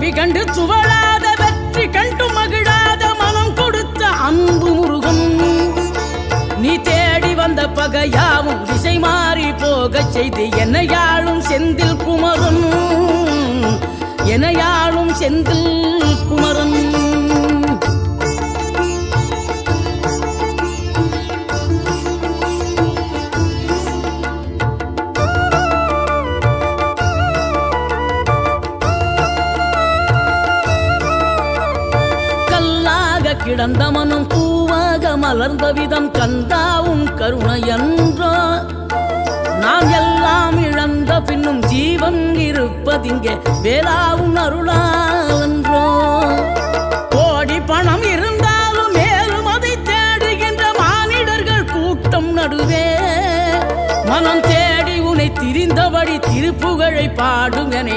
வழி கண்டு துவளாத வெற்றி கண்டு மகிழாத மனம் கொடுத்த அன்பு முருகன். நீ தேடி வந்த பகையாவும் திசை மாறி போகச் செய்து என்னையாளும் செந்தில் குமரன், என்னையாளும் செந்தில் குமரன். கிடந்த மனம் பூவாக மலர்ந்த விதம் கந்தாவும் கருணை என்றோ. நாம் எல்லாம் இழந்த பின்னும் ஜீவன் இருப்பதிங்கே வேளாவும் அருளாவென்றோ. கோடி பணம் இருந்தாலும் மேலும் அதை தேடுகின்ற மானிடர்கள் கூட்டம் நடுவே மனம் தேடி உனை திரிந்தபடி திருப்புகழை பாடும் என